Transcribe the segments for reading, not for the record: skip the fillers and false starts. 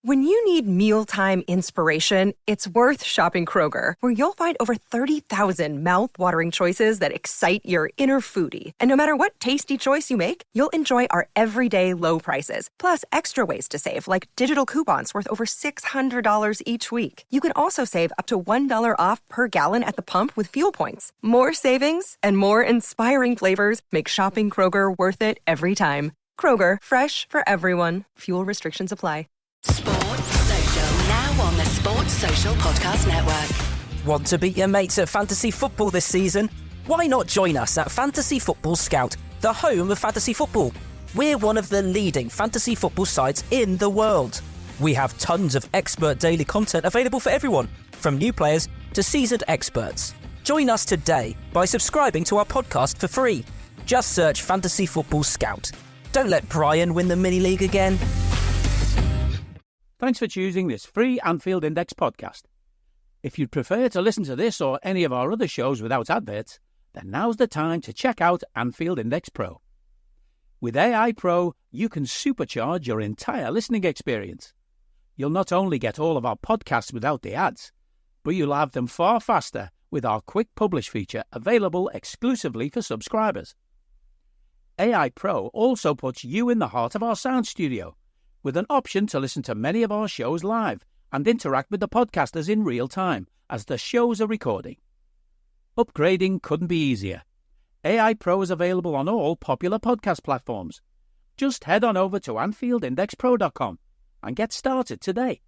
When you need mealtime inspiration, it's worth shopping Kroger, where you'll find over 30,000 mouth-watering choices that excite your inner foodie. And no matter what tasty choice you make, you'll enjoy our everyday low prices, plus extra ways to save, like digital coupons worth over $600 each week. You can also save up to $1 off per gallon at the pump with fuel points. More savings and more inspiring flavors make shopping Kroger worth it every time. Kroger, fresh for everyone. Fuel restrictions apply. Sports Social, now on the Sports Social Podcast Network. Want to beat your mates at fantasy football this season? Why not join us at Fantasy Football Scout, the home of fantasy football? We're one of the leading fantasy football sites in the world. We have tons of expert daily content available for everyone, from new players to seasoned experts. Join us today by subscribing to our podcast for free. Just search Fantasy Football Scout. Don't let Brian win the mini-league again. Thanks for choosing this free Anfield Index podcast. If you'd prefer to listen to this or any of our other shows without adverts, then now's the time to check out Anfield Index Pro. With AI Pro, you can supercharge your entire listening experience. You'll not only get all of our podcasts without the ads, but you'll have them far faster with our Quick Publish feature available exclusively for subscribers. AI Pro also puts you in the heart of our sound studio, with an option to listen to many of our shows live and interact with the podcasters in real time as the shows are recording. Upgrading couldn't be easier. AI Pro is available on all popular podcast platforms. Just head on over to AnfieldIndexPro.com and get started today.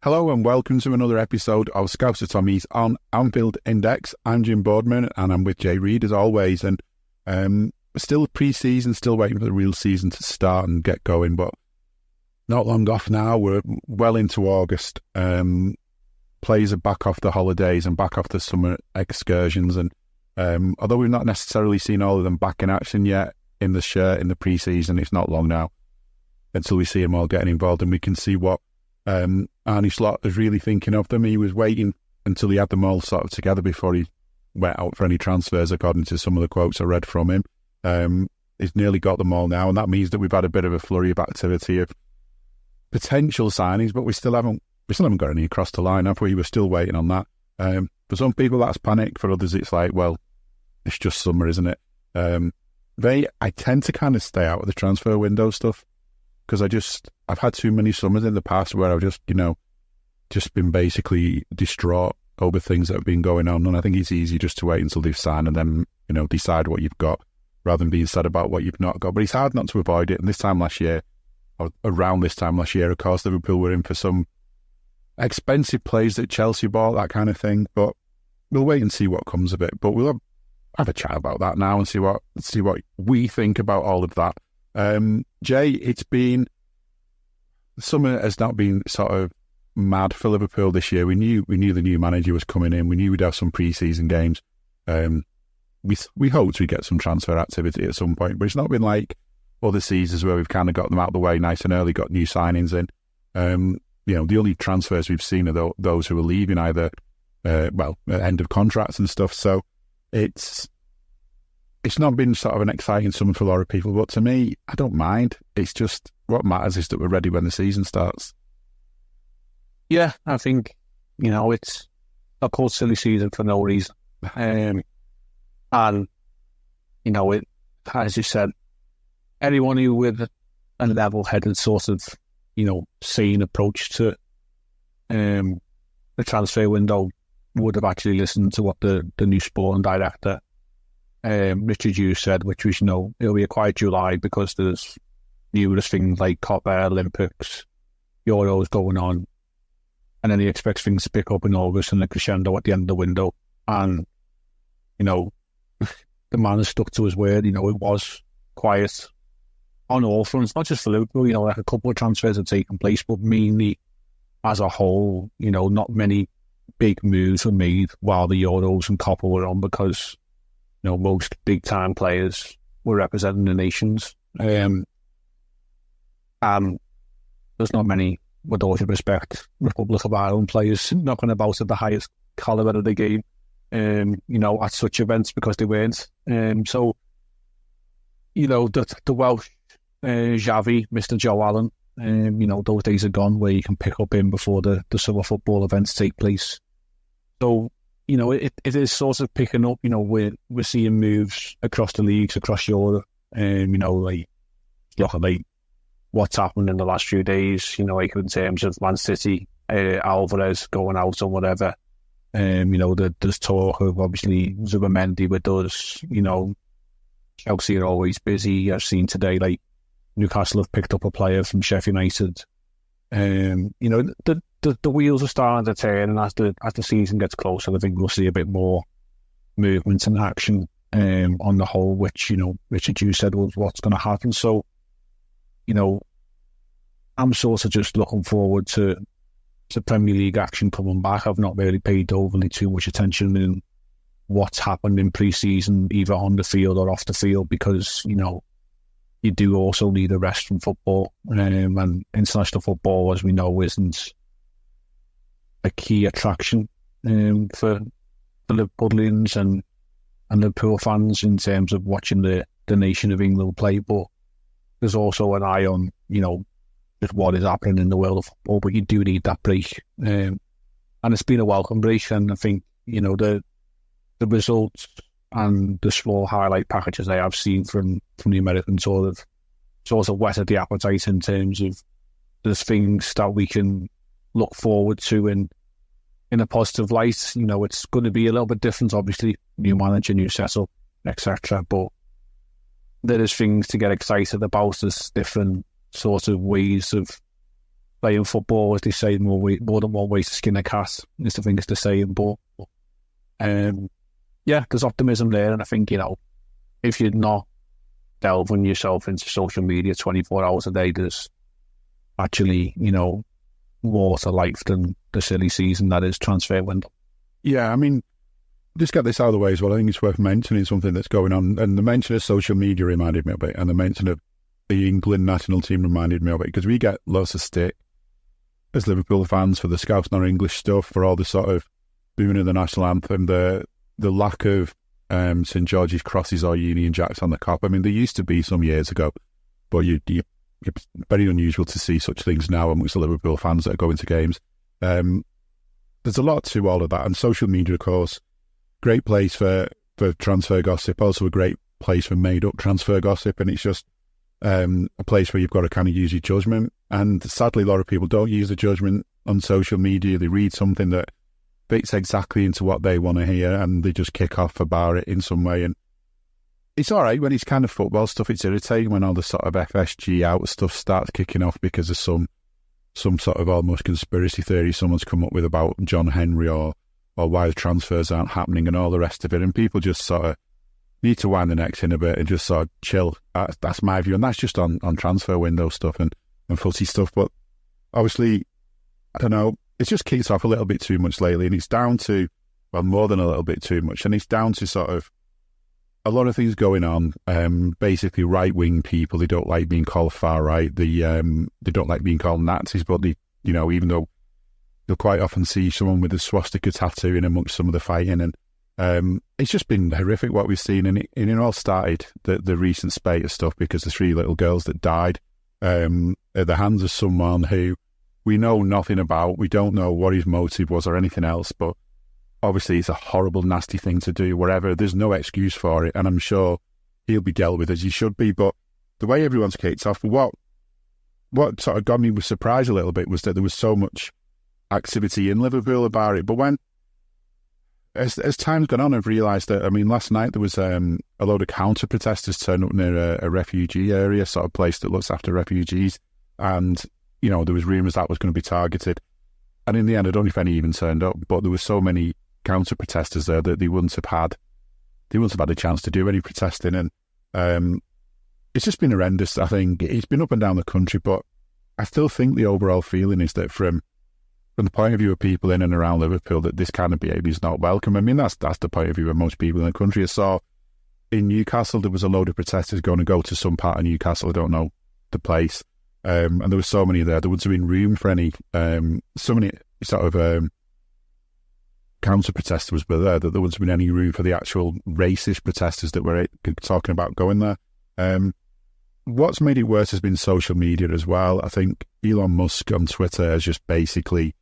Hello and welcome to another episode of Scouser Tommies on Anfield Index. I'm Jim Boardman and I'm with Jay Reid as always. And still pre-season, still waiting for the real season to start and get going, but not long off now. We're well into August. Players are back off the holidays and back off the summer excursions. And although we've not necessarily seen all of them back in action yet in the pre-season, it's not long now until we see them all getting involved and we can see what Arne Slot is really thinking of them. He was waiting until he had them all sort of together before he went out for any transfers, according to some of the quotes I read from him. He's nearly got them all now, and that means that we've had a bit of a flurry of activity of potential signings, but we still haven't got any across the line, have we? We're still waiting on that. For some people, that's panic. For others, it's like, well, it's just summer, isn't it? I tend to kind of stay out of the transfer window stuff because I've had too many summers in the past where I've just been basically distraught over things that have been going on, and I think it's easy just to wait until they've signed and then decide what you've got rather than being sad about what you've not got. But it's hard not to avoid it. And around this time last year, of course, Liverpool were in for some expensive players that Chelsea bought, that kind of thing. But we'll wait and see what comes of it. But we'll have a chat about that now and see what we think about all of that. Jay, summer has not been sort of mad for Liverpool this year. We knew the new manager was coming in. We knew we'd have some pre-season games. We hoped we'd get some transfer activity at some point, but it's not been like other seasons where we've kind of got them out of the way nice and early, got new signings in. The only transfers we've seen are those who are leaving either, end of contracts and stuff. So it's not been sort of an exciting summer for a lot of people, but to me, I don't mind. It's just what matters is that we're ready when the season starts. Yeah, I think, it's a cold, silly season for no reason. And, as you said, anyone who with a level-headed sort of, sane approach to the transfer window would have actually listened to what the new sporting director, Richard Hughes, said, which was, it'll be a quiet July because there's numerous things like Copper, Olympics, Euros going on, and then he expects things to pick up in August and the crescendo at the end of the window. And, the man has stuck to his word. It was quiet on all fronts, not just for Liverpool. Like a couple of transfers have taken place, but mainly as a whole, not many big moves were made while the Euros and Copper were on because, most big-time players were representing the nations. And there's not many, with all due respect, Republic of Ireland players knocking about at the highest calibre of the game, at such events because they weren't. So, the Welsh Xavi, Mr. Joe Allen, Those days are gone where you can pick up in before the summer football events take place. So, it is sort of picking up. We're seeing moves across the leagues, across Europe, look at what's happened in the last few days, in terms of Man City, Alvarez going out or whatever. There's talk of obviously Zubimendi with us. Chelsea are always busy. I've seen today, Newcastle have picked up a player from Sheffield United. The wheels are starting to turn, and as the season gets closer, I think we'll see a bit more movement and action on the whole, which, Richard, you said was what's going to happen. So, I'm sort of just looking forward to Premier League action coming back. I've not really paid overly too much attention in what's happened in pre-season, either on the field or off the field, because, you do also need a rest from football. And international football, as we know, isn't a key attraction for the Liverpoolians and Liverpool fans in terms of watching the nation of England play. But there's also an eye on, just what is happening in the world of football. But you do need that break. And it's been a welcome break. And I think, the results and the small highlight packages I have seen from the Americans sort of whetted the appetite in terms of there's things that we can look forward to in a positive light. It's going to be a little bit different, obviously, new manager, new setup, etc. But there is things to get excited about. There's different sort of ways of playing football, as they say, more than one way to skin a cat, is the thing is to say. But there's optimism there, and I think, if you're not delving yourself into social media 24 hours a day, there's actually, more to life than the silly season that is transfer window. Yeah, I mean, just get this out of the way as well. I think it's worth mentioning something that's going on, and the mention of social media reminded me of it, and the mention of the England national team reminded me of it, because we get lots of stick as Liverpool fans for the Scouts not English stuff, for all the sort of booing of the national anthem, the lack of St George's crosses or Union Jacks on the Kop. I mean, there used to be some years ago, but it's very unusual to see such things now amongst the Liverpool fans that are going to games. There's a lot to all of that, and social media, of course, great place for transfer gossip, also a great place for made-up transfer gossip, and it's just a place where you've got to kind of use your judgment. And sadly, a lot of people don't use the judgment on social media. They read something that fits exactly into what they want to hear, and they just kick off about it in some way. And it's all right when it's kind of football stuff. It's irritating when all the sort of FSG out stuff starts kicking off because of some sort of almost conspiracy theory someone's come up with about John Henry or why the transfers aren't happening and all the rest of it. And people just sort of need to wind the necks in a bit and just sort of chill. That's my view, and that's just on transfer window stuff and footy stuff. But obviously, I don't know, it's just kicked off a little bit too much lately, and it's down to, well, more than a little bit too much, and it's down to sort of a lot of things going on. Basically, right-wing people, they don't like being called far-right. They don't like being called Nazis, but they, even though you'll quite often see someone with a swastika tattoo in amongst some of the fighting, and it's just been horrific what we've seen, and it all started the recent spate of stuff because the 3 little girls that died at the hands of someone who we know nothing about. We don't know what his motive was or anything else, but obviously it's a horrible, nasty thing to do, wherever. There's no excuse for it, and I'm sure he'll be dealt with as he should be. But the way everyone's kicked off, what sort of got me was surprised a little bit was that there was so much activity in Liverpool about it. But when, as time's gone on, I've realised that, I mean, last night there was a load of counter-protesters turned up near a refugee area, sort of place that looks after refugees, and there was rumours that was going to be targeted. And in the end, I don't know if any even turned up, but there were so many counter-protesters there that they wouldn't have had a chance to do any protesting. And it's just been horrendous. I think it's been up and down the country, but I still think the overall feeling is that from the point of view of people in and around Liverpool, that this kind of behaviour is not welcome. I mean, that's the point of view of most people in the country. I saw in Newcastle, there was a load of protesters going to go to some part of Newcastle, I don't know the place, and there were so many there. There wouldn't have been room for any, so many sort of counter-protesters were there, that there wouldn't have been any room for the actual racist protesters that were talking about going there. what's made it worse has been social media as well. I think Elon Musk on Twitter has just basically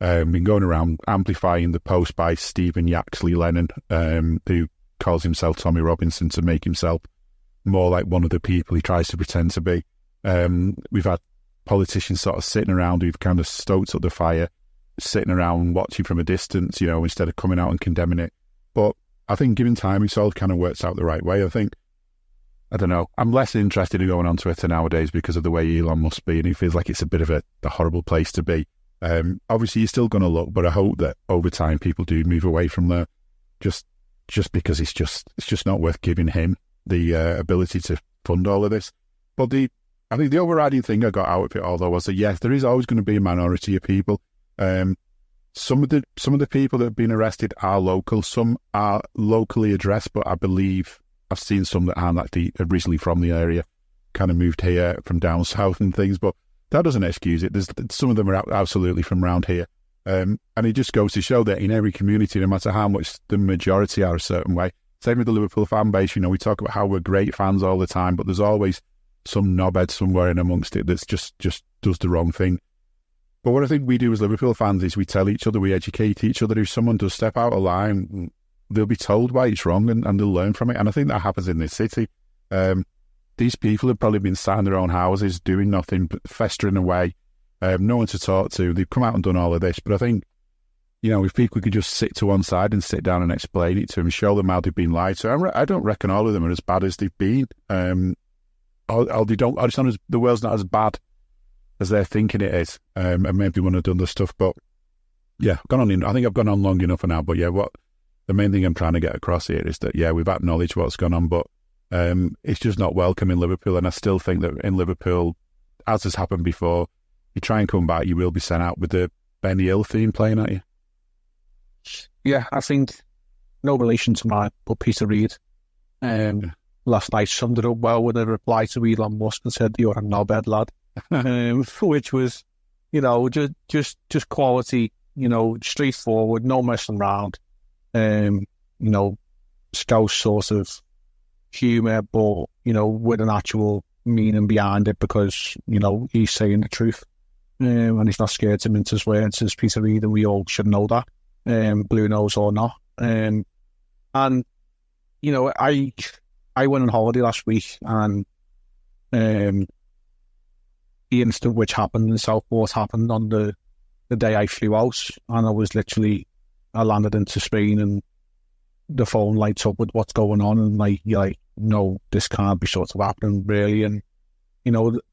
been going around amplifying the post by Stephen Yaxley Lennon, who calls himself Tommy Robinson, to make himself more like one of the people he tries to pretend to be. We've had politicians sort of sitting around who've kind of stoked up the fire, sitting around watching from a distance, instead of coming out and condemning it. But I think given time, it's all kind of works out the right way. I don't know, I'm less interested in going on Twitter nowadays because of the way Elon must be, and it feels like it's a bit of a horrible place to be. Obviously, you're still going to look, but I hope that over time people do move away from there, just because it's just not worth giving him the ability to fund all of this. But I think the overriding thing I got out of it all, though, was that yes, there is always going to be a minority of people. Some of the people that have been arrested are local. Some are locally addressed, but I believe I've seen some that aren't actually originally from the area, kind of moved here from down south and things. But that doesn't excuse it. Some of them are absolutely from around here. And it just goes to show that in every community, no matter how much the majority are a certain way, same with the Liverpool fan base, we talk about how we're great fans all the time, but there's always some knobhead somewhere in amongst it that's just does the wrong thing. But what I think we do as Liverpool fans is we tell each other, we educate each other. If someone does step out of line, they'll be told why it's wrong and they'll learn from it. And I think that happens in this city. These people have probably been sat in their own houses, doing nothing, but festering away, no one to talk to. They've come out and done all of this. But I think, if people could just sit to one side and sit down and explain it to them, show them how they've been lied to. I don't reckon all of them are as bad as they've been. The world's not as bad as they're thinking it is, and maybe when I've done the stuff. But yeah, I think I've gone on long enough for now. But yeah, the main thing I'm trying to get across here is that, yeah, we've acknowledged what's gone on, but it's just not welcome in Liverpool. And I still think that in Liverpool, as has happened before, you try and come back, you will be sent out with the Benny Hill theme playing at you. Yeah, I think, no relation to mine, but Peter Reid last night summed it up well with a reply to Elon Musk and said, "You're a knobhead, lad," which was, just quality, straightforward, no messing around. Scouse sort of humour, but, with an actual meaning behind it because, he's saying the truth. And he's not scared to mince his words, as Peter Reid, and we all should know that, blue nose or not. And, I went on holiday last week, and the incident which happened in Southport happened on the day I flew out, and I landed into Spain, and the phone lights up with what's going on, and you're like, no, this can't be sort of happening, really. And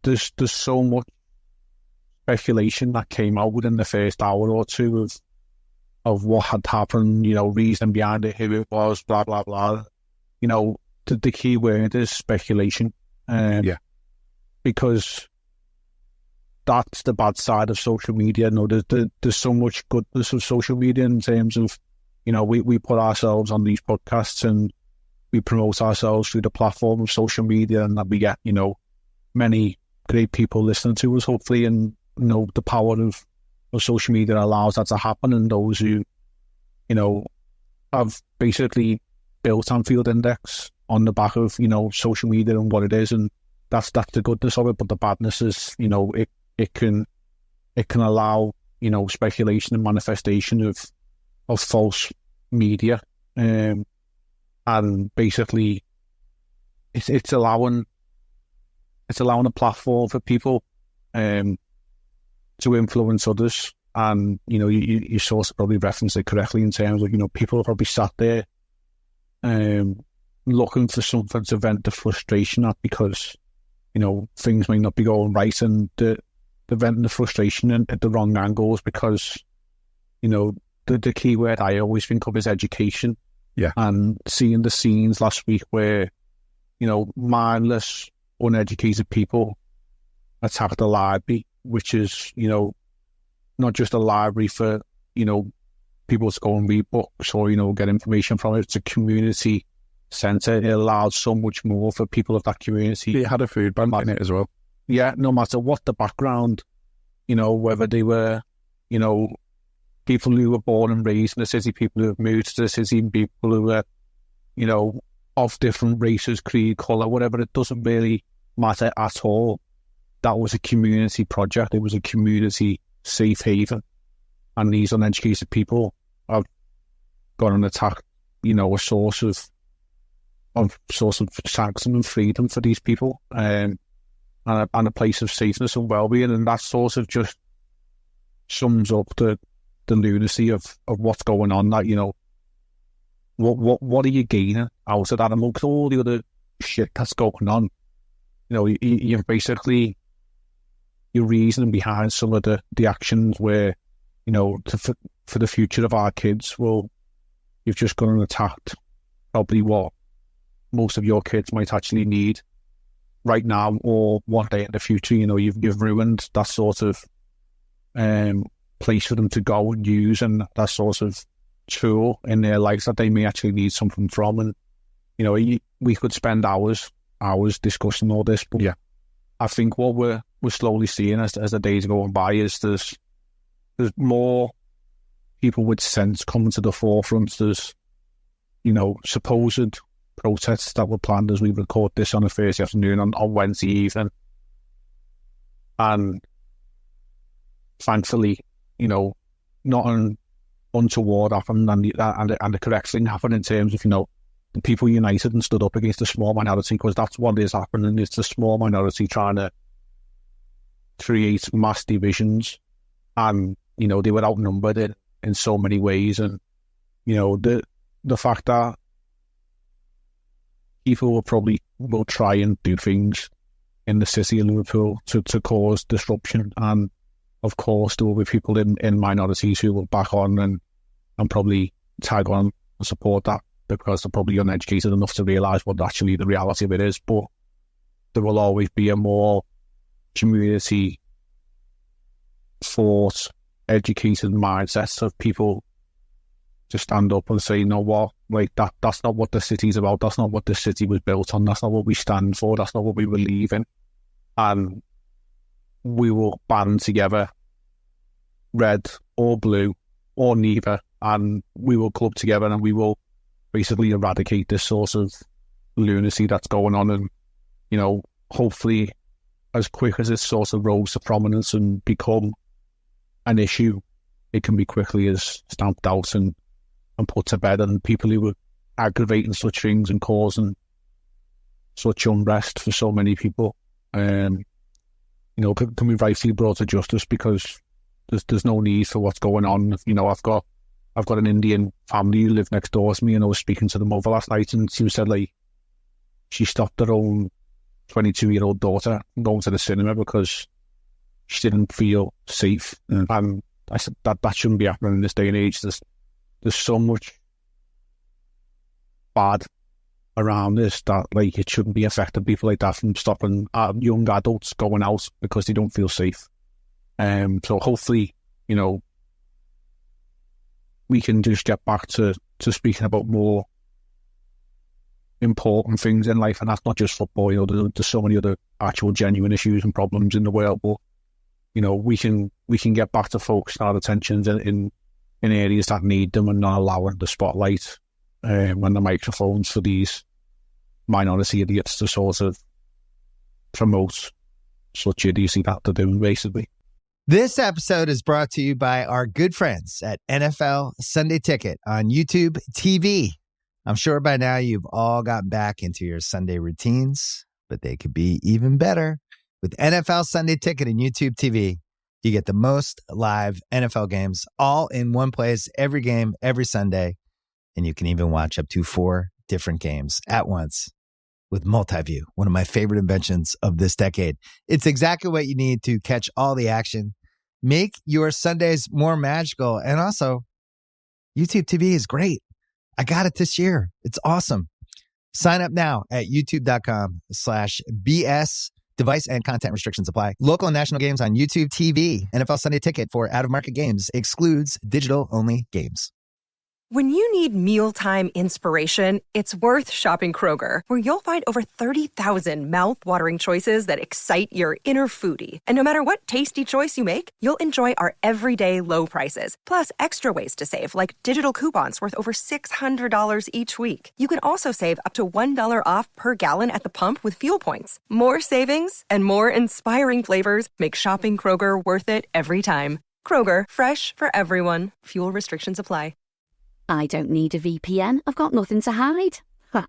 there's so much speculation that came out within the first hour or two of what had happened, reason behind it, who it was, blah blah blah. The key word is speculation. Because that's the bad side of social media. There's so much goodness of social media in terms of, we put ourselves on these podcasts and we promote ourselves through the platform of social media, and that we get, many great people listening to us, hopefully, and, the power of social media allows that to happen, and those who, have basically built Anfield Index on the back of, social media and what it is, and that's the goodness of it. But the badness is, it can allow, speculation and manifestation of false media, and basically it's allowing a platform for people to influence others. And you sort of probably referenced it correctly in terms of people are probably sat there looking for something to vent the frustration at, because things may not be going right, and they're venting the frustration at the wrong angles, because the key word I always think of is education. Yeah. And seeing the scenes last week where mindless, uneducated people attacked the library, which is not just a library for people to go and read books or get information from it. It's a community centre. It allowed so much more for people of that community. It had a food bank in it as well. Yeah, no matter what the background, whether they were, people who were born and raised in the city, people who have moved to the city, people who were, of different races, creed, colour, whatever. It doesn't really matter at all. That was a community project. It was a community safe haven. And these uneducated people have got an attack, a source of sanction and freedom for these people, and a place of safeness and well-being. And that sort of just sums up the lunacy of what's going on. That, what are you gaining out of that amongst all the other shit that's going on? You've basically, your reasoning behind some of the actions where, for the future of our kids, well, you've just gone and attacked probably what most of your kids might actually need right now or one day in the future. You've ruined that sort of place for them to go and use, and that sort of tool in their lives that they may actually need something from. And we could spend hours discussing all this, but yeah, I think what we're slowly seeing as the days go on by is there's more people with sense coming to the forefront. There's supposed protests that were planned as we record this on a Thursday afternoon on Wednesday evening, and thankfully, not an untoward happened, and the correct thing happened in terms of the people united and stood up against the small minority, because that's what is happening. It's the small minority trying to create mass divisions, and they were outnumbered in so many ways. And the fact that people will try and do things in the city of Liverpool to cause disruption, and of course there will be people in minorities who will back on and probably tag on and support that, because they're probably uneducated enough to realise what actually the reality of it is. But there will always be a more community thought, educated mindset of people to stand up and say, you know what, like that's not what the city's about. That's not what the city was built on. That's not what we stand for. That's not what we believe in. And we will band together, red or blue or neither, and we will club together and we will basically eradicate this sort of lunacy that's going on. And, hopefully as quick as it sort of rose to prominence and become an issue, it can be quickly as stamped out and put to bed. And people who were aggravating such things and causing such unrest for so many people, can be rightfully brought to justice, because there's no need for what's going on. I've got an Indian family who live next door to me, and I was speaking to them over last night, and she said she stopped her own 22-year-old daughter from going to the cinema because she didn't feel safe. And I said that shouldn't be happening in this day and age. There's so much bad around this that it shouldn't be affecting people like that from stopping young adults going out because they don't feel safe. So hopefully, we can just get back to speaking about more important things in life, and that's not just football. There's so many other actual genuine issues and problems in the world, but we can get back to focusing our attentions in areas that need them, and not allowing the spotlight when the microphones for these minority idiots to sort of promote such idiocy that they're doing, basically. This episode is brought to you by our good friends at NFL Sunday Ticket on YouTube TV. I'm sure by now you've all gotten back into your Sunday routines, but they could be even better. With NFL Sunday Ticket and YouTube TV, you get the most live NFL games all in one place, every game, every Sunday. And you can even watch up to 4 different games at once with multi-view, one of my favorite inventions of this decade. It's exactly what you need to catch all the action. Make your Sundays more magical. And also, YouTube TV is great. I got it this year. It's awesome. Sign up now at youtube.com/BS. Device and content restrictions apply. Local and national games on YouTube TV. NFL Sunday Ticket for out-of-market games. Excludes digital-only games. When you need mealtime inspiration, it's worth shopping Kroger, where you'll find over 30,000 mouth-watering choices that excite your inner foodie. And no matter what tasty choice you make, you'll enjoy our everyday low prices, plus extra ways to save, like digital coupons worth over $600 each week. You can also save up to $1 off per gallon at the pump with fuel points. More savings and more inspiring flavors make shopping Kroger worth it every time. Kroger, fresh for everyone. Fuel restrictions apply. I don't need a VPN. I've got nothing to hide. Ha!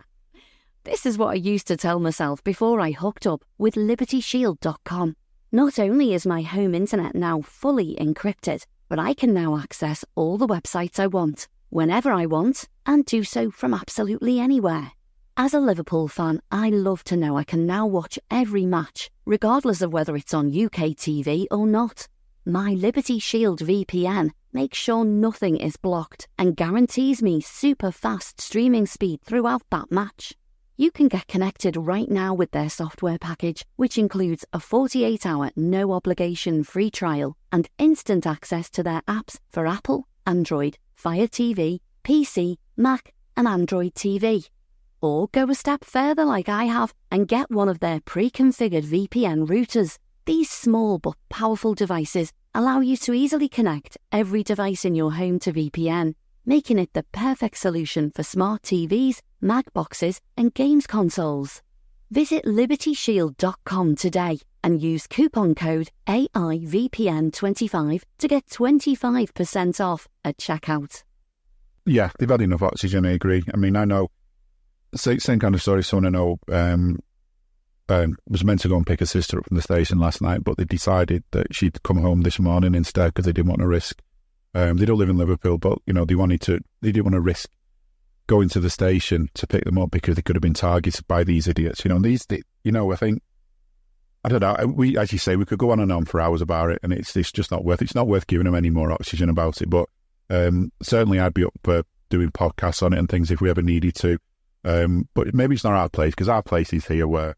This is what I used to tell myself before I hooked up with LibertyShield.com. Not only is my home internet now fully encrypted, but I can now access all the websites I want, whenever I want, and do so from absolutely anywhere. As a Liverpool fan, I love to know I can now watch every match, regardless of whether it's on UK TV or not. My Liberty Shield VPN makes sure nothing is blocked and guarantees me super fast streaming speed throughout that match. You can get connected right now with their software package, which includes a 48-hour no-obligation free trial and instant access to their apps for Apple, Android, Fire TV, PC, Mac and Android TV. Or go a step further like I have and get one of their pre-configured VPN routers. These small but powerful devices allow you to easily connect every device in your home to VPN, making it the perfect solution for smart TVs, Mac boxes and games consoles. Visit LibertyShield.com today and use coupon code AIVPN25 to get 25% off at checkout. Yeah, they've had enough oxygen, I agree. I mean, I know, same kind of story, someone I know was meant to go and pick her sister up from the station last night, but they decided that she'd come home this morning instead because they didn't want to risk. They don't live in Liverpool, but they didn't want to risk going to the station to pick them up because they could have been targeted by these idiots. I think, I don't know. We, as you say, we could go on and on for hours about it, and it's just not worth it. It's not worth giving them any more oxygen about it. But certainly, I'd be up for doing podcasts on it and things if we ever needed to. But maybe it's not our place, because our place is here where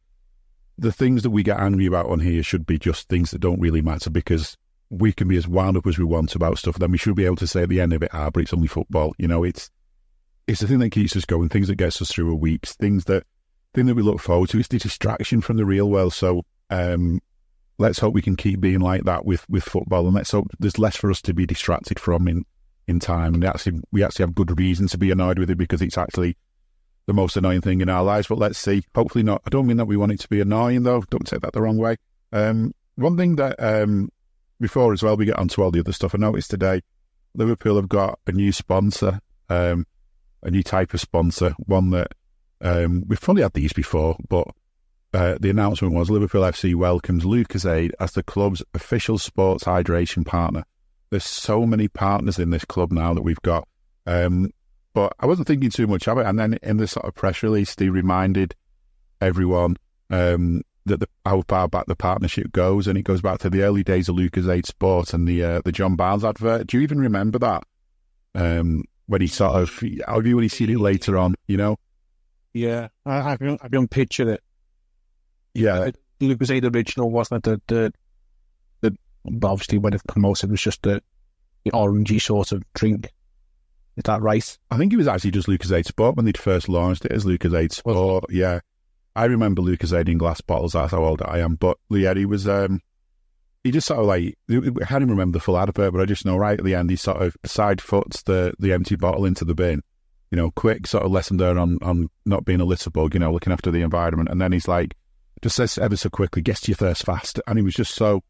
the things that we get angry about on here should be just things that don't really matter, because we can be as wound up as we want about stuff. Then we should be able to say at the end of it, but it's only football. It's the thing that keeps us going, things that gets us through a week, thing that we look forward to. It's the distraction from the real world. So let's hope we can keep being like that with football, and let's hope there's less for us to be distracted from in time. And we actually have good reason to be annoyed with it, because it's actually the most annoying thing in our lives. But let's see. Hopefully not. I don't mean that we want it to be annoying, though. Don't take that the wrong way. One thing that before as well we get onto all the other stuff, I noticed today Liverpool have got a new sponsor, a new type of sponsor, one that we've probably had these before, but the announcement was Liverpool FC welcomes Lucozade as the club's official sports hydration partner. There's so many partners in this club now that we've got. But I wasn't thinking too much of it. And then in the sort of press release, they reminded everyone that how far back the partnership goes. And it goes back to the early days of Lucozade Sport and the John Barnes advert. Do you even remember that? When he sort of, when you seen it later on, Yeah, I can picture it. Yeah. Lucozade original, wasn't it? The obviously when it promoted, it was just the orangey sort of drink. Is that right? I think it was actually just Lucozade Sport when they'd first launched it as Lucozade Sport. Yeah. I remember Lucozade in glass bottles. That's how old I am. But yeah, he was, he just sort of I can't even remember the full advert, but I just know right at the end, he sort of side foots the empty bottle into the bin. Quick sort of lesson there on not being a litter bug, looking after the environment. And then he's like, just says ever so quickly, gets to your thirst fast. And he was just so,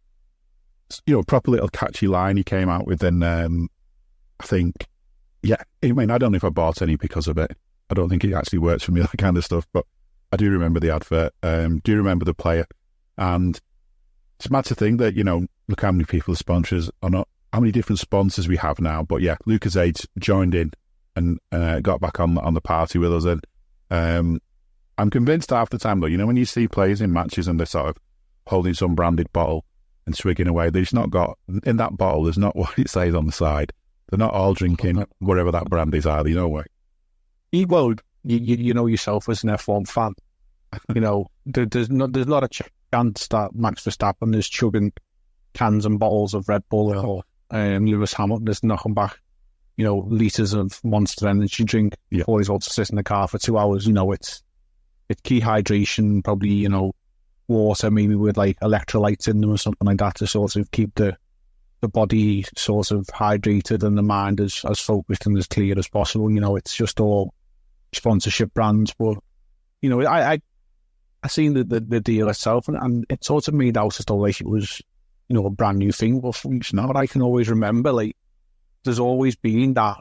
proper little catchy line he came out with. And I think, yeah, I mean, I don't know if I bought any because of it. I don't think it actually works for me, that kind of stuff. But I do remember the advert. Do remember the player. And it's mad to think that, look how many people are sponsors, or not, how many different sponsors we have now. But yeah, Lucasade's joined in and got back on the party with us. And I'm convinced half the time, though, when you see players in matches and they're sort of holding some branded bottle and swigging away, they've not got, in that bottle, there's not what it says on the side. They're not all drinking whatever that brand is either, way. Well, you know yourself as an F1 fan. There's not a chance that Max Verstappen is chugging cans and bottles of Red Bull or Lewis Hamilton is knocking back litres of Monster energy drink before he's also sit in the car for 2 hours. It's key hydration, probably, water, maybe with like electrolytes in them or something like that to sort of keep the body sort of hydrated and the mind as focused and as clear as possible. It's just all sponsorship brands. But, I seen the deal itself and it sort of made out as though like it was, a brand new thing. But it's not. I can always remember, like, there's always been that,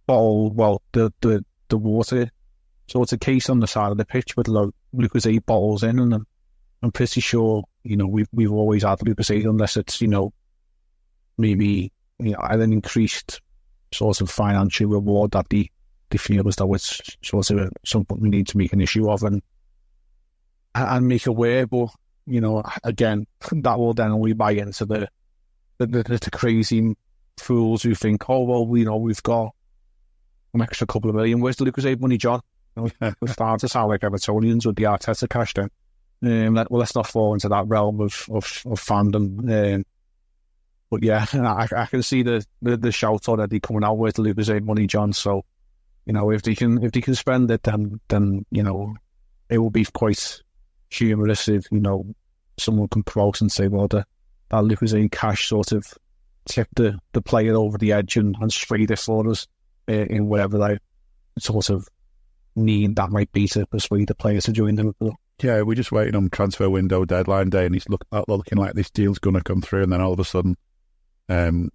bottle, well, the water sort of case on the side of the pitch with Lucozade bottles in, and I'm pretty sure, we've always had Lucozade unless it's, maybe, an increased sort of financial reward that they feel as though it's sort of something we need to make an issue of and make aware. But, again, that will then only buy into the crazy fools who think, oh, well, we've got an extra couple of million. Where's the Lucozade money, John? We're starting to sound like Evertonians with the Arteta cash down. Let's not fall into that realm of fandom. But yeah, I can see the shout already coming out with the Lucozade money, John. So, if they can spend it, then it will be quite humorous if someone can quote and say, well, that Lucozade cash sort of tipped the player over the edge and sprayed it for us in whatever they sort of need that might be to persuade the players to join them. Yeah, we're just waiting on transfer window deadline day, and it's looking like this deal's going to come through, and then all of a sudden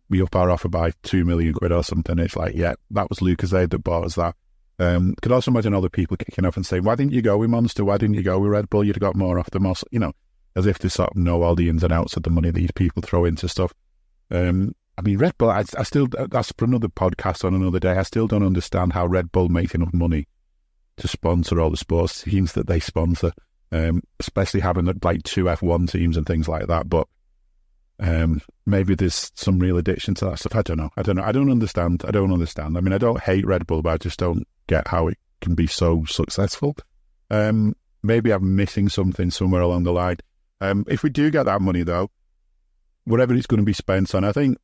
we up our offer by £2 million or something. It's like, yeah, that was Lucozade that bought us that. Could also imagine other people kicking off and saying, why didn't you go with Monster? Why didn't you go with Red Bull? You'd have got more off them. As if they sort of know all the ins and outs of the money these people throw into stuff. Red Bull, I still, that's for another podcast on another day. I still don't understand how Red Bull makes enough money to sponsor all the sports teams that they sponsor, especially having like 2 F1 teams and things like that. But maybe there's some real addiction to that stuff. I don't know. I don't understand. I don't hate Red Bull, but I just don't get how it can be so successful. Maybe I'm missing something somewhere along the line. If we do get that money, though, whatever it's going to be spent on, I think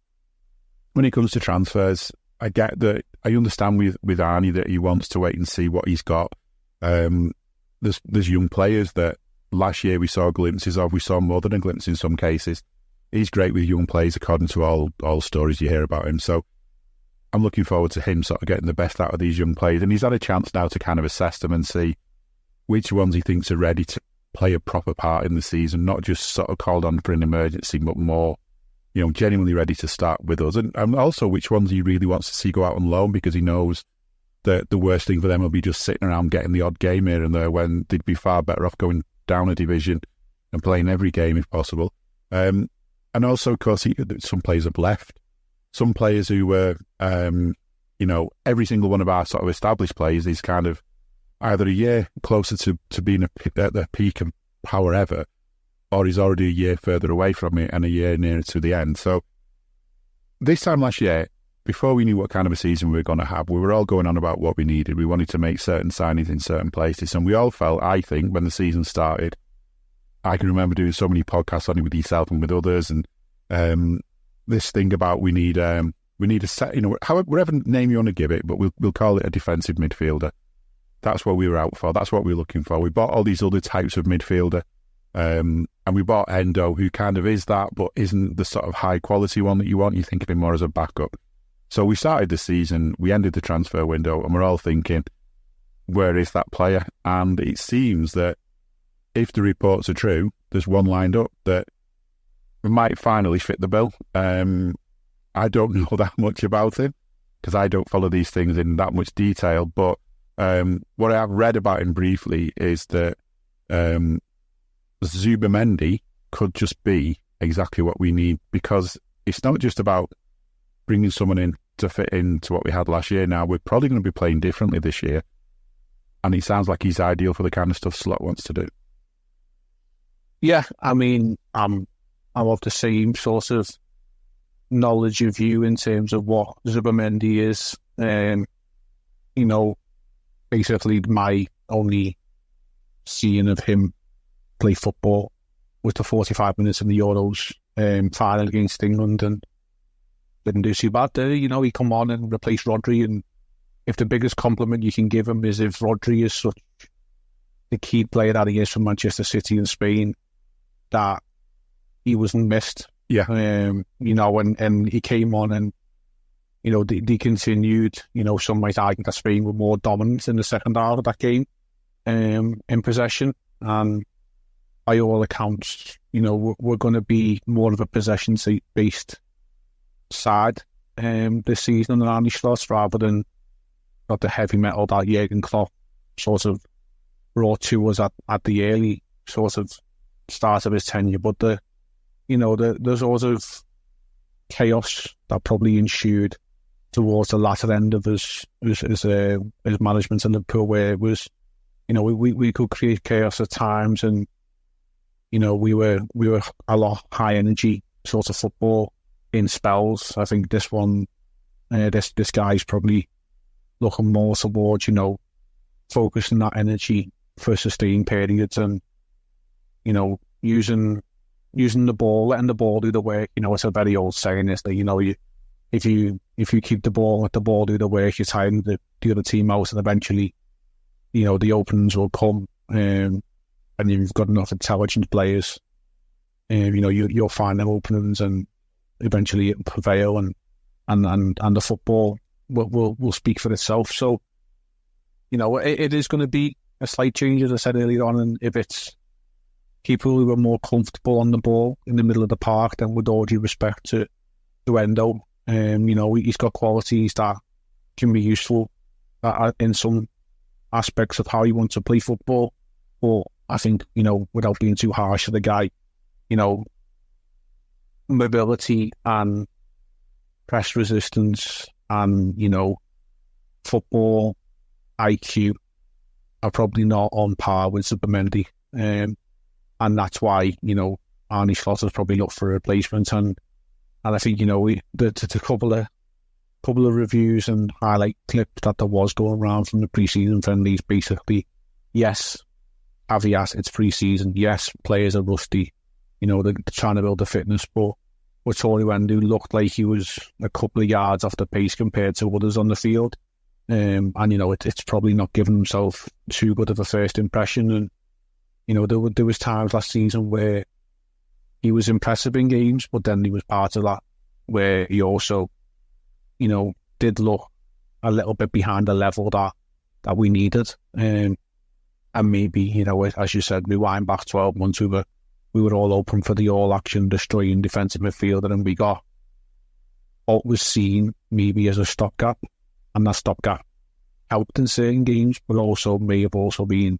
when it comes to transfers, I get that. I understand with Arne that he wants to wait and see what he's got. There's young players that last year we saw glimpses of. We saw more than a glimpse in some cases. He's great with young players, according to all stories you hear about him. So I'm looking forward to him sort of getting the best out of these young players. And he's had a chance now to kind of assess them and see which ones he thinks are ready to play a proper part in the season, not just sort of called on for an emergency, but more, genuinely ready to start with us. And also which ones he really wants to see go out on loan, because he knows that the worst thing for them will be just sitting around getting the odd game here and there when they'd be far better off going down a division and playing every game if possible. And also, of course, some players have left. Some players who were, every single one of our sort of established players is kind of either a year closer to being at their peak of power ever, or he's already a year further away from it and a year nearer to the end. So this time last year, before we knew what kind of a season we were going to have, we were all going on about what we needed. We wanted to make certain signings in certain places. And we all felt, I think, when the season started, I can remember doing so many podcasts on it with yourself and with others. And this thing about we need a set, whatever name you want to give it, but we'll call it a defensive midfielder. That's what we were out for. That's what we were looking for. We bought all these other types of midfielder. And we bought Endo, who kind of is that, but isn't the sort of high quality one that you want. You think of him more as a backup. So we started the season, we ended the transfer window, and we're all thinking, where is that player? And it seems that if the reports are true, there's one lined up that might finally fit the bill. I don't know that much about him because I don't follow these things in that much detail, but what I have read about him briefly is that Zubimendi could just be exactly what we need, because it's not just about bringing someone in to fit into what we had last year. Now, we're probably going to be playing differently this year, and he sounds like he's ideal for the kind of stuff Slot wants to do. Yeah, I mean, I'm of the same sort of knowledge of you in terms of what Zubimendi is. Basically my only seeing of him play football was the 45 minutes in the Euros final against England, and didn't do too bad there. You know, he come on and replaced Rodri, and if the biggest compliment you can give him is if Rodri is such the key player that he is for Manchester City and Spain, that he wasn't missed. Yeah. You know, and he came on and, you know, they continued, you know, some might argue that Spain were more dominant in the second half of that game in possession. And by all accounts, you know, we're going to be more of a possession-based side this season than Arne Slot, rather than not the heavy metal that Jurgen Klopp sort of brought to us at the early sort of start of his tenure. But the sort of chaos that probably ensued towards the latter end of his management in Liverpool, where it was, you know, we could create chaos at times, and you know, we were a lot high energy sort of football in spells. I think this one, this guy's probably looking more towards, you know, focusing that energy for sustained periods, and you know, using the ball, letting the ball do the work. You know, it's a very old saying, is that, you know, if you keep the ball, let the ball do the work, you're tiring the other team out, and eventually, you know, the openings will come. And you've got enough intelligent players, you know, you'll find them openings, and eventually it'll prevail, and the football will speak for itself. So, you know, it is going to be a slight change, as I said earlier on, and if it's people who are more comfortable on the ball in the middle of the park, then with all due respect to Endo, you know, he's got qualities that can be useful in some aspects of how he wants to play football. But I think, you know, without being too harsh to the guy, you know, mobility and press resistance and, you know, football IQ are probably not on par with Zubimendi. And that's why, you know, Arne Slot has probably looked for a replacement. And I think, you know, the couple of reviews and highlight clips that there was going around from the pre-season friendlies, basically, yes, caveat, it's pre-season, yes, players are rusty, you know, they're trying to build the fitness, but Endo looked like he was a couple of yards off the pace compared to others on the field. And, you know, it's probably not given himself too good of a first impression. And, you know, there was times last season where he was impressive in games, but then he was part of that where he also, you know, did look a little bit behind the level that we needed. And maybe, you know, as you said, rewind back 12 months, we were all open for the all-action, destroying defensive midfielder, and we got what was seen maybe as a stopgap, and that stopgap helped in certain games, but also may have also been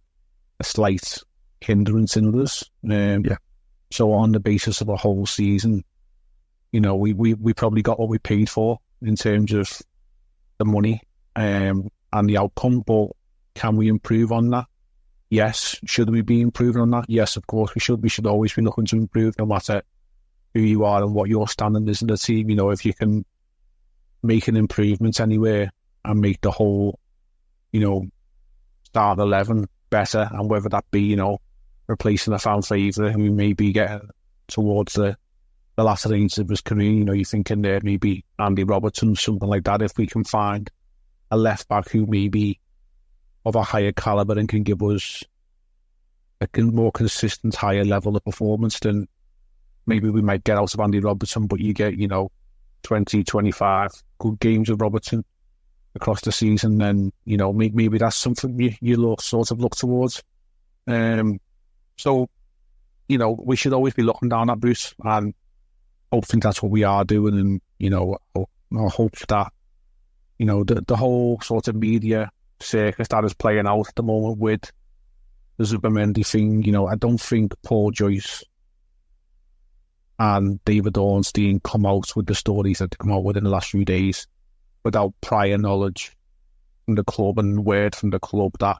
a slight hindrance in others. So on the basis of a whole season, you know, we probably got what we paid for in terms of the money and the outcome, but can we improve on that? Yes. Should we be improving on that? Yes, of course we should. We should always be looking to improve, no matter who you are and what your standing is in the team. You know, if you can make an improvement anywhere and make the whole, you know, start 11 better, and whether that be, you know, replacing a fan favourite who may be getting towards the latter age of his career, you know, you're thinking there maybe Andy Robertson, something like that, if we can find a left back who may be of a higher calibre and can give us a more consistent, higher level of performance, then maybe we might get out of Andy Robertson, but you get, you know, 20, 25 good games of Robertson across the season, then, you know, maybe that's something you look towards. So, you know, we should always be looking down that route, and hopefully that's what we are doing. And, you know, I hope that, you know, the whole sort of media circus that is playing out at the moment with the Zubimendi thing, you know, I don't think Paul Joyce and David Ornstein come out with the stories that they come out with in the last few days without prior knowledge from the club and word from the club that,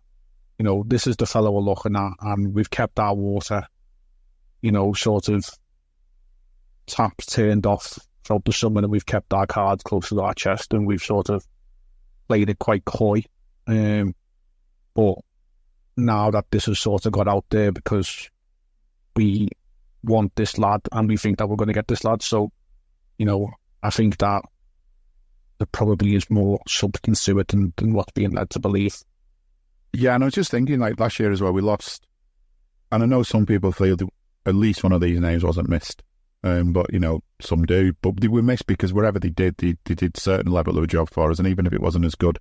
you know, this is the fellow we're looking at, and we've kept our water, you know, sort of taps turned off throughout the summer, and we've kept our cards close to our chest, and we've sort of played it quite coy. But now that this has sort of got out there, because we want this lad and we think that we're going to get this lad, so, you know, I think that there probably is more substance to it than what's being led to believe. Yeah, and I was just thinking, like last year as well, we lost, and I know some people feel that at least one of these names wasn't missed, but you know, some do. But they were missed because wherever they did certain level of a job for us, and even if it wasn't as good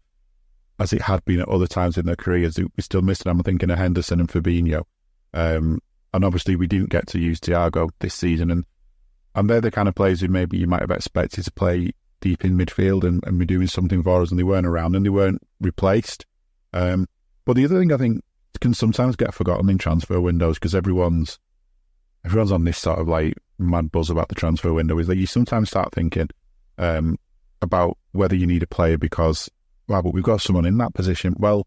as it had been at other times in their careers, we still missed it. I'm thinking of Henderson and Fabinho, and obviously we didn't get to use Thiago this season, and they're the kind of players who maybe you might have expected to play deep in midfield and be doing something for us, and they weren't around and they weren't replaced. But the other thing I think can sometimes get forgotten in transfer windows, because everyone's on this sort of like mad buzz about the transfer window, is that you sometimes start thinking about whether you need a player because, well, but we've got someone in that position. Well,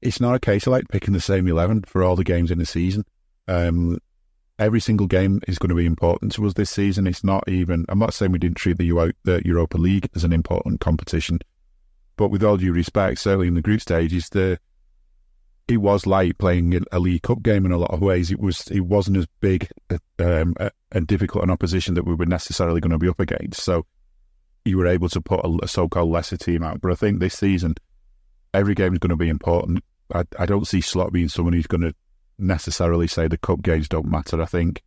it's not a case of like picking the same 11 for all the games in the season. Every single game is going to be important to us this season. It's not even, I'm not saying we didn't treat the Europa League as an important competition, but with all due respect, certainly in the group stages, it was like playing a League Cup game in a lot of ways. It wasn't as big and difficult an opposition that we were necessarily going to be up against. So you were able to put a so-called lesser team out. But I think this season, every game is going to be important. I don't see Slot being someone who's going to necessarily say the cup games don't matter. I think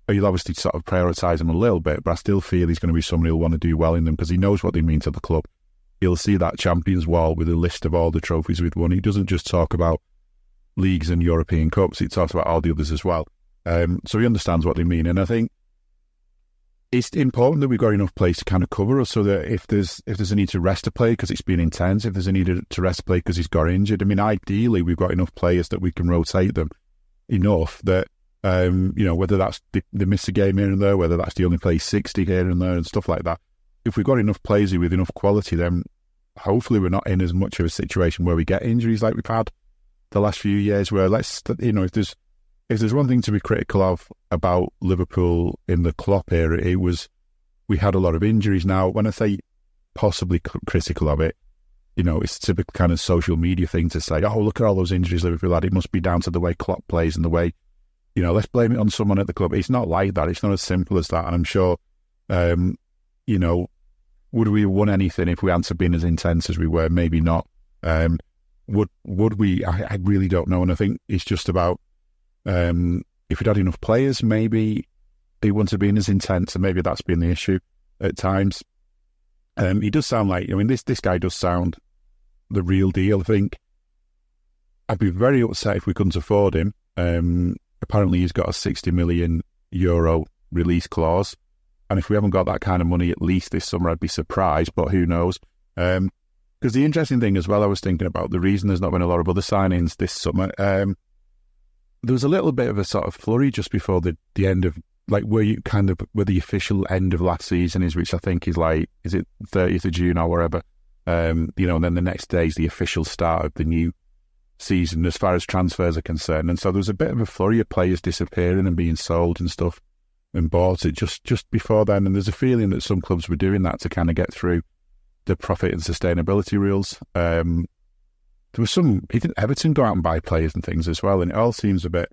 he'll obviously sort of prioritise them a little bit, but I still feel he's going to be someone who'll want to do well in them because he knows what they mean to the club. He'll see that Champions wall with a list of all the trophies we've won. He doesn't just talk about leagues and European Cups, he talks about all the others as well. So he understands what they mean, and I think it's important that we've got enough players to kind of cover us, so that if there's a need to rest a player because it's been intense, if there's a need to rest a player because he's got injured, I mean, ideally we've got enough players that we can rotate them enough that, whether that's they miss a game here and there, whether that's the only play 60 here and there and stuff like that. If we've got enough players with enough quality, then hopefully we're not in as much of a situation where we get injuries like we've had the last few years, where if there's one thing to be critical of about Liverpool in the Klopp era, it was we had a lot of injuries. Now, when I say possibly critical of it, it's a typical kind of social media thing to say, oh, look at all those injuries Liverpool had. It must be down to the way Klopp plays and the way, let's blame it on someone at the club. It's not like that. It's not as simple as that. And I'm sure, would we have won anything if we hadn't been as intense as we were? Maybe not. Would we? I really don't know. And I think it's just about if we'd had enough players, maybe they wouldn't have been as intense, and maybe that's been the issue at times. He does sound like, this guy does sound the real deal. I think I'd be very upset if we couldn't afford him. Apparently he's got a €60 million release clause. And if we haven't got that kind of money at least this summer, I'd be surprised, but who knows? Because the interesting thing as well, I was thinking about the reason there's not been a lot of other signings this summer. There was a little bit of a sort of flurry just before the end of, like, where the official end of last season is, which I think is is it 30th of June or wherever? And then the next day is the official start of the new season as far as transfers are concerned. And so there was a bit of a flurry of players disappearing and being sold and stuff, and bought it just before then. And there's a feeling that some clubs were doing that to kind of get through the profit and sustainability rules. There was didn't Everton go out and buy players and things as well, and it all seems a bit,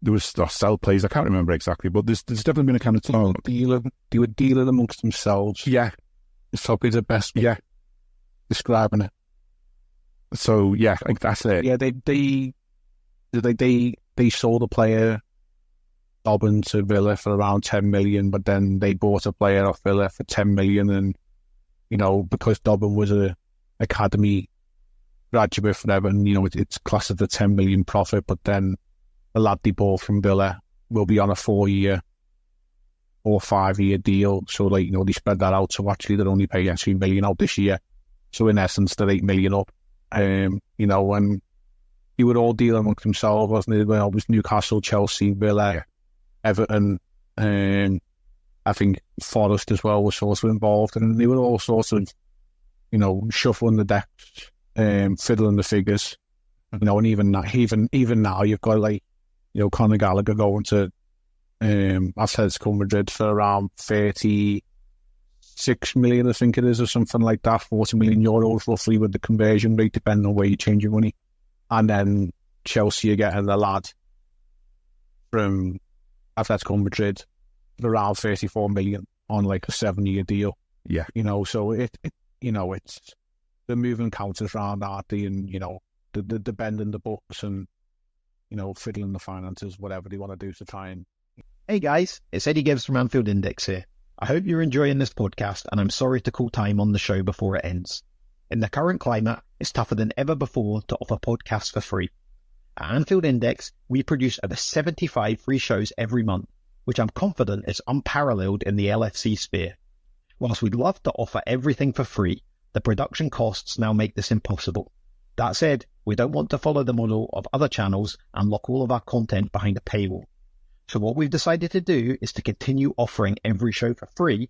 there was sell players, I can't remember exactly, but there's definitely been a kind of talk. They were dealing amongst themselves. Yeah. It's probably the best way describing it. So yeah, I think that's it. Yeah, they sold a player, Bobbin, to Villa for around 10 million, but then they bought a player off Villa for 10 million, and because Bobbin was a academy graduate for Everton, it's classed as a 10 million profit, but then the lad they bought from Villa will be on a 4-year or 5-year deal, so they spread that out, so actually they're only paying 2 million out this year, so in essence they're 8 million up. And you would all deal amongst themselves, wasn't it? Well, it was Newcastle, Chelsea, Villa, Everton, and I think Forest as well was also involved, and they were all sorts of, shuffling the decks, fiddling the figures, and even now you've got Conor Gallagher going to Atletico Madrid for around 36 million, I think it is, or something like that, 40 million euros roughly with the conversion rate, depending on where you change your money. And then Chelsea are getting the lad from Atletico Madrid for around 34 million. on like a 7-year deal. Yeah. You know, so it's the moving counters around, aren't they? And, you know, the bending the books and, you know, fiddling the finances, whatever they want to do to try and... Hey guys, it's Eddie Gibbs from Anfield Index here. I hope you're enjoying this podcast, and I'm sorry to call time on the show before it ends. In the current climate, it's tougher than ever before to offer podcasts for free. At Anfield Index, we produce over 75 free shows every month, which I'm confident is unparalleled in the LFC sphere. Whilst we'd love to offer everything for free, the production costs now make this impossible. That said, we don't want to follow the model of other channels and lock all of our content behind a paywall. So what we've decided to do is to continue offering every show for free,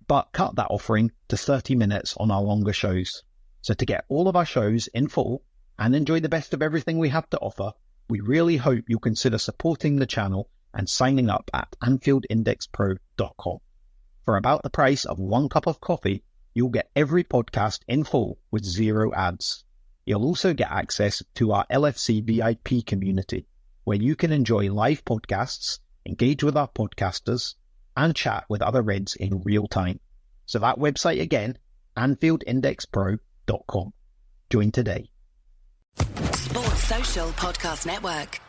but cut that offering to 30 minutes on our longer shows. So to get all of our shows in full and enjoy the best of everything we have to offer, we really hope you'll consider supporting the channel and signing up at AnfieldIndexPro.com. For about the price of 1 cup of coffee, you'll get every podcast in full with 0 ads. You'll also get access to our LFC VIP community, where you can enjoy live podcasts, engage with our podcasters, and chat with other Reds in real time. So that website again, AnfieldIndexPro.com. Join today. Sports Social Podcast Network.